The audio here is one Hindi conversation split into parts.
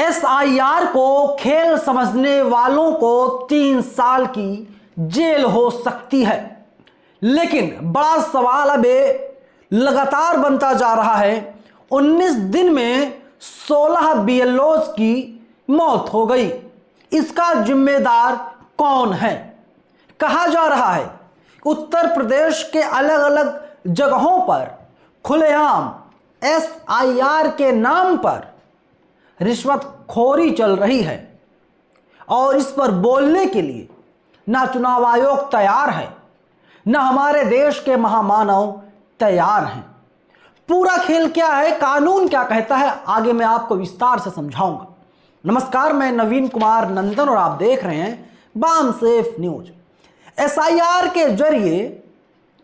SIR को खेल समझने वालों को 3 साल की जेल हो सकती है। लेकिन बड़ा सवाल अब लगातार बनता जा रहा है। 19 दिन में 16 BLOs की मौत हो गई। इसका जिम्मेदार कौन है? कहा जा रहा है उत्तर प्रदेश के अलग अलग जगहों पर खुलेआम SIR के नाम पर रिश्वतखोरी चल रही है और इस पर बोलने के लिए ना चुनाव आयोग तैयार है, ना हमारे देश के महामानव तैयार हैं। पूरा खेल क्या है, कानून क्या कहता है, आगे मैं आपको विस्तार से समझाऊंगा। नमस्कार, मैं नवीन कुमार नंदन और आप देख रहे हैं बाम सेफ न्यूज। SIR के जरिए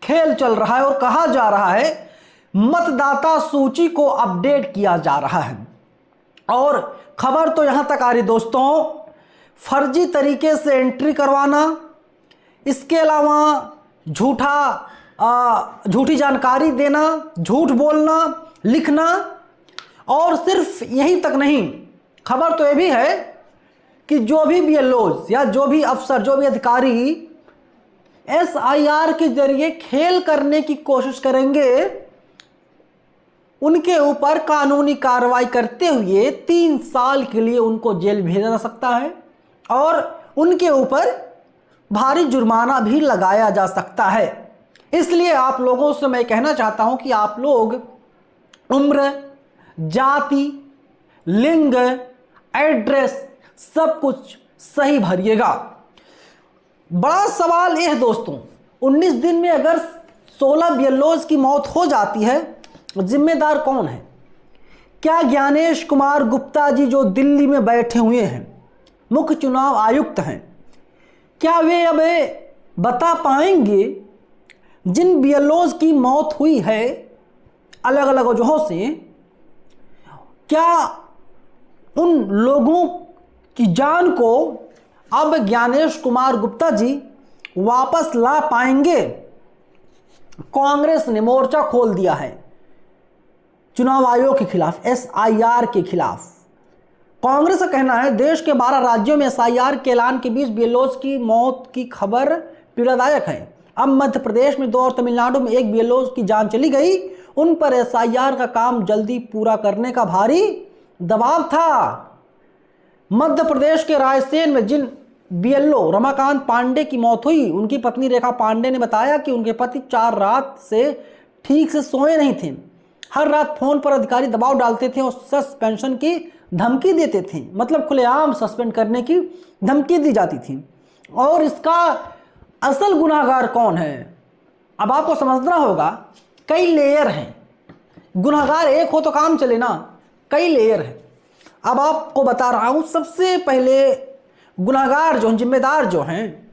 खेल चल रहा है और कहा जा रहा है मतदाता सूची को अपडेट किया जा रहा है। और खबर तो यहां तक आ रही दोस्तों, फर्जी तरीके से एंट्री करवाना, इसके अलावा झूठी जानकारी देना, झूठ बोलना, लिखना, और सिर्फ यहीं तक नहीं, खबर तो यह भी है कि जो भी BLOs या जो भी अफसर, जो भी अधिकारी SIR के जरिए खेल करने की कोशिश करेंगे, उनके ऊपर कानूनी कार्रवाई करते हुए 3 साल के लिए उनको जेल भेजा जा सकता है और उनके ऊपर भारी जुर्माना भी लगाया जा सकता है। इसलिए आप लोगों से मैं कहना चाहता हूं कि आप लोग उम्र, जाति, लिंग, एड्रेस सब कुछ सही भरिएगा। बड़ा सवाल यह है दोस्तों, 19 दिन में अगर 16 BLOs की मौत हो जाती है, जिम्मेदार कौन है? क्या ज्ञानेश कुमार गुप्ता जी जो दिल्ली में बैठे हुए हैं, मुख्य चुनाव आयुक्त हैं, क्या वे अब बता पाएंगे जिन BLOs की मौत हुई है अलग अलग वजहों से, क्या उन लोगों की जान को अब ज्ञानेश कुमार गुप्ता जी वापस ला पाएंगे? कांग्रेस ने मोर्चा खोल दिया है चुनाव आयोग के खिलाफ, SIR के खिलाफ। कांग्रेस का कहना है देश के 12 राज्यों में SIR के ऐलान के बीच BLOs की मौत की खबर पीड़ादायक है। अब मध्य प्रदेश में 2 और तमिलनाडु में 1 BLOs की जान चली गई। उन पर SIR का काम जल्दी पूरा करने का भारी दबाव था। मध्य प्रदेश के रायसेन में जिन BLO रमाकांत पांडे की मौत हुई, उनकी पत्नी रेखा पांडे ने बताया कि उनके पति 4 रात से ठीक से सोए नहीं थे। हर रात फोन पर अधिकारी दबाव डालते थे और सस्पेंशन की धमकी देते थे, मतलब खुलेआम सस्पेंड करने की धमकी दी जाती थी। और इसका असल गुनाहगार कौन है, अब आपको समझना होगा। कई लेयर हैं, गुनाहगार एक हो तो काम चले ना, कई लेयर हैं। अब आपको बता रहा हूं, सबसे पहले गुनाहगार जो जिम्मेदार जो हैं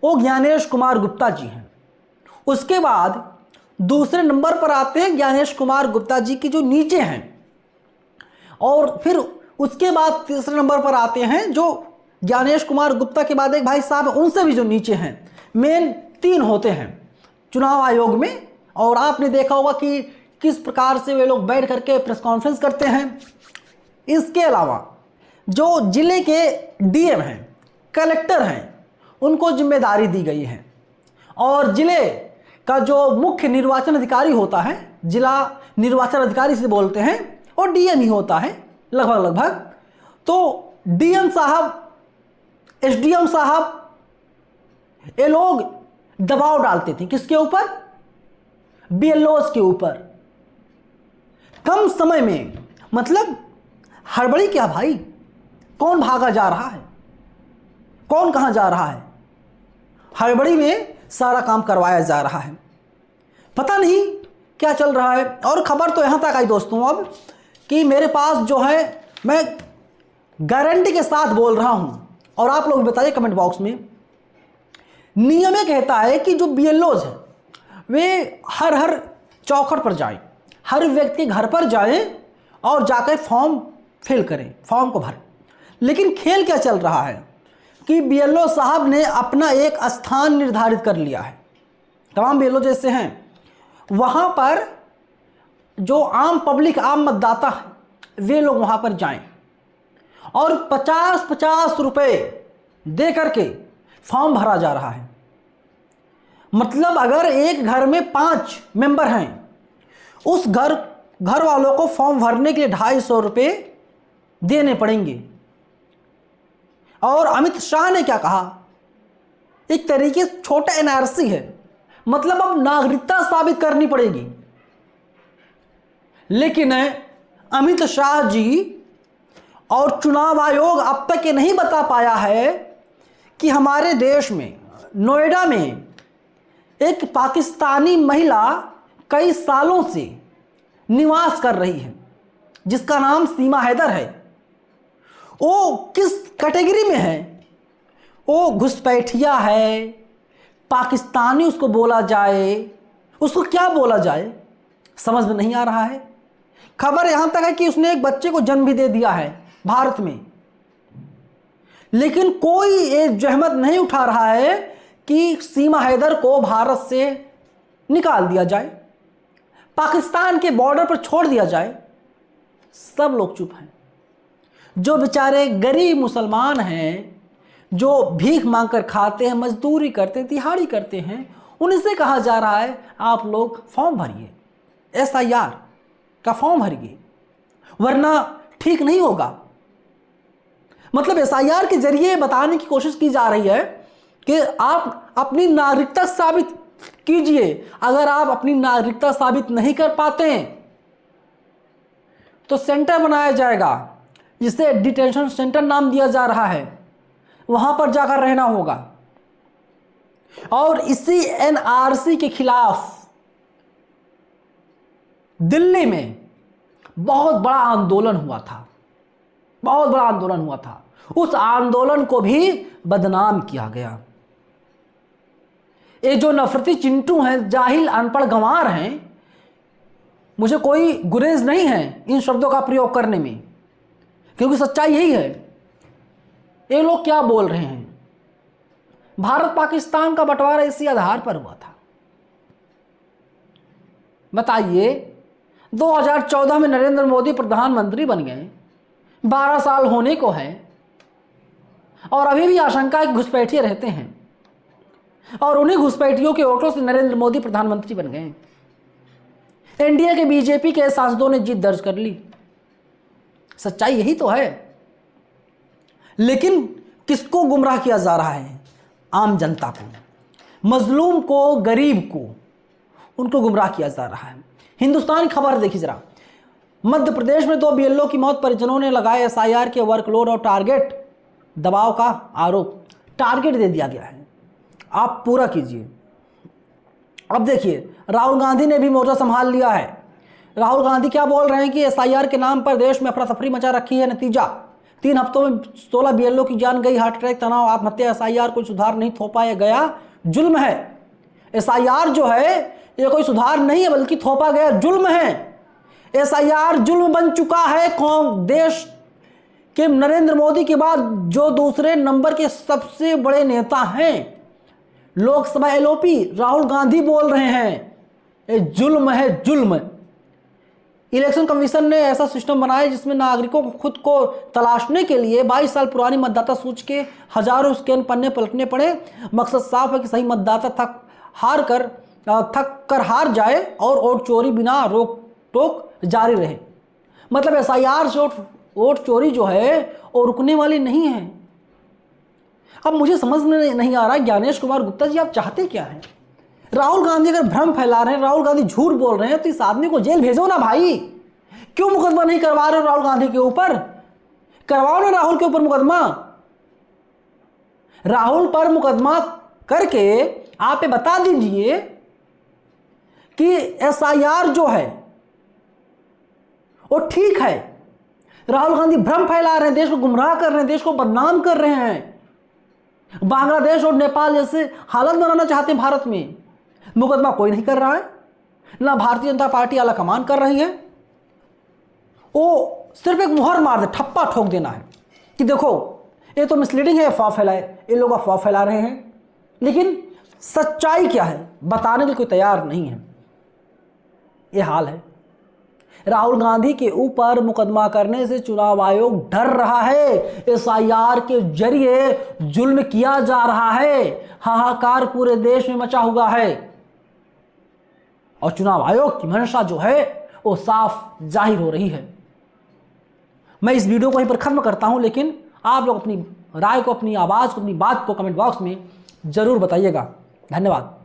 वो ज्ञानेश कुमार गुप्ता जी हैं। उसके बाद दूसरे नंबर पर आते हैं ज्ञानेश कुमार गुप्ता जी की जो नीचे हैं, और फिर उसके बाद तीसरे नंबर पर आते हैं जो ज्ञानेश कुमार गुप्ता के बाद एक भाई साहब उनसे भी जो नीचे हैं। मेन 3 होते हैं चुनाव आयोग में, और आपने देखा होगा कि किस प्रकार से वे लोग बैठ करके प्रेस कॉन्फ्रेंस करते हैं। इसके अलावा जो जिले के DM हैं, कलेक्टर हैं, उनको जिम्मेदारी दी गई है। और जिले का जो मुख्य निर्वाचन अधिकारी होता है, जिला निर्वाचन अधिकारी से बोलते हैं, और DM ही होता है लगभग। तो DM साहब, SDM साहब, ये लोग दबाव डालते थे किसके ऊपर? BLOs के ऊपर। कम समय में, मतलब हड़बड़ी क्या भाई, कौन भागा जा रहा है, कौन कहां जा रहा है, हड़बड़ी में सारा काम करवाया जा रहा है, पता नहीं क्या चल रहा है। और खबर तो यहां तक आई दोस्तों अब कि मेरे पास जो है, मैं गारंटी के साथ बोल रहा हूं, और आप लोग बताइए कमेंट बॉक्स में। नियम ये कहता है कि जो BLOs हैं वे हर चौखट पर जाएं, हर व्यक्ति घर पर जाएं और जाकर फॉर्म फिल करें, फॉर्म को भरें। लेकिन खेल क्या चल रहा है कि BLO साहब ने अपना एक स्थान निर्धारित कर लिया है। तमाम BLO जैसे हैं वहाँ पर जो आम पब्लिक, आम मतदाता है, वे लोग वहाँ पर जाएं और 50-50 रुपए दे करके फॉर्म भरा जा रहा है। मतलब अगर एक घर में 5 मेंबर हैं, उस घर वालों को फॉर्म भरने के लिए 250 रुपये देने पड़ेंगे। और अमित शाह ने क्या कहा, एक तरीके से छोटा एनआरसी है, मतलब अब नागरिकता साबित करनी पड़ेगी। लेकिन अमित शाह जी और चुनाव आयोग अब तक ये नहीं बता पाया है कि हमारे देश में नोएडा में एक पाकिस्तानी महिला कई सालों से निवास कर रही है, जिसका नाम सीमा हैदर है। वो किस कैटेगरी में है? वो घुसपैठिया है, पाकिस्तानी उसको बोला जाए, उसको क्या बोला जाए समझ में नहीं आ रहा है। खबर यहां तक है कि उसने एक बच्चे को जन्म भी दे दिया है भारत में, लेकिन कोई ये जहमत नहीं उठा रहा है कि सीमा हैदर को भारत से निकाल दिया जाए, पाकिस्तान के बॉर्डर पर छोड़ दिया जाए। सब लोग चुप हैं। जो बेचारे गरीब मुसलमान हैं, जो भीख मांगकर खाते हैं, मजदूरी करते हैं, दिहाड़ी करते हैं, उनसे कहा जा रहा है आप लोग फॉर्म भरिए, एसआईआर का फॉर्म भरिए, वरना ठीक नहीं होगा। मतलब एसआईआर के जरिए बताने की कोशिश की जा रही है कि आप अपनी नागरिकता साबित कीजिए। अगर आप अपनी नागरिकता साबित नहीं कर पाते हैं तो सेंटर बनाया जाएगा, जिसे डिटेंशन सेंटर नाम दिया जा रहा है, वहां पर जाकर रहना होगा। और इसी एनआरसी के खिलाफ दिल्ली में बहुत बड़ा आंदोलन हुआ था, बहुत बड़ा आंदोलन हुआ था। उस आंदोलन को भी बदनाम किया गया। ये जो नफरती चिंटू हैं, जाहिल अनपढ़ गंवार हैं, मुझे कोई गुरेज नहीं है इन शब्दों का प्रयोग करने में, क्योंकि सच्चाई यही है। ये लोग क्या बोल रहे हैं? भारत पाकिस्तान का बंटवारा इसी आधार पर हुआ था। बताइए, 2014 में नरेंद्र मोदी प्रधानमंत्री बन गए, 12 साल होने को है, और अभी भी आशंका है कि घुसपैठिए रहते हैं, और उन्हीं घुसपैठियों के वोटों से नरेंद्र मोदी प्रधानमंत्री बन गए। एनडीए के बीजेपी के सांसदों ने जीत दर्ज कर ली। सच्चाई यही तो है। लेकिन किसको गुमराह किया जा रहा है? आम जनता को, मजलूम को, गरीब को, उनको गुमराह किया जा रहा है। हिंदुस्तान की खबर देखिए जरा। मध्य प्रदेश में 2 बीएलओ की मौत, परिजनों ने लगाए एसआईआर के वर्कलोड और टारगेट दबाव का आरोप। टारगेट दे दिया गया है, आप पूरा कीजिए। अब देखिए, राहुल गांधी ने भी मोर्चा संभाल लिया है। राहुल गांधी क्या बोल रहे हैं कि एसआईआर के नाम पर देश में अफरा तफरी मचा रखी है। नतीजा 3 हफ्तों में 16 बीएलओ की जान गई, हार्ट अटैक, तनाव, आत्महत्या। एसआईआर कोई सुधार नहीं थोपा गया, जुल्म है। एसआईआर जो है ये कोई सुधार नहीं है, बल्कि थोपा गया जुल्म है। एसआईआर जुल्म बन चुका है। कौन देश के नरेंद्र मोदी के बाद जो दूसरे नंबर के सबसे बड़े नेता हैं, लोकसभा एलओपी राहुल गांधी बोल रहे हैं ये जुल्म है, जुल्म। इलेक्शन कमीशन ने ऐसा सिस्टम बनाया जिसमें नागरिकों को खुद को तलाशने के लिए 22 साल पुरानी मतदाता सूची के हजारों स्कैन पन्ने पलटने पड़े। मकसद साफ है कि सही मतदाता थक कर हार जाए और वोट चोरी बिना रोक टोक जारी रहे। मतलब एसआईआर से वोट चोरी जो है वो रुकने वाली नहीं है। अब मुझे समझ में नहीं आ रहा ज्ञानेश कुमार गुप्ता जी, आप चाहते क्या हैं? राहुल गांधी अगर भ्रम फैला रहे हैं, राहुल गांधी झूठ बोल रहे हैं, तो इस आदमी को जेल भेजो ना भाई। क्यों मुकदमा नहीं करवा रहे हो राहुल गांधी के ऊपर? करवाओ ना राहुल के ऊपर मुकदमा। राहुल पर मुकदमा करके आप ये बता दीजिए कि एसआईआर जो है वो ठीक है। राहुल गांधी भ्रम फैला रहे हैं, देश को गुमराह कर रहे हैं, देश को बदनाम कर रहे हैं, बांग्लादेश और नेपाल जैसे हालत बनाना चाहते हैं भारत में। मुकदमा कोई नहीं कर रहा है, ना भारतीय जनता पार्टी आला कमान कर रही है। वो सिर्फ एक मुहर मार दे, ठप्पा ठोक देना है कि देखो ये तो मिसलीडिंग है, अफवाह फैलाए, ये लोग अफवाह फैला रहे हैं। लेकिन सच्चाई क्या है बताने के लिए कोई तैयार नहीं है। ये हाल है। राहुल गांधी के ऊपर मुकदमा करने से चुनाव आयोग डर रहा है। एसआईआर के जरिए जुल्म किया जा रहा है। हाहाकार पूरे देश में मचा हुआ है और चुनाव आयोग की मंशा जो है वो साफ जाहिर हो रही है। मैं इस वीडियो को यहीं पर खत्म करता हूं, लेकिन आप लोग अपनी राय को, अपनी आवाज को, अपनी बात को कमेंट बॉक्स में जरूर बताइएगा। धन्यवाद।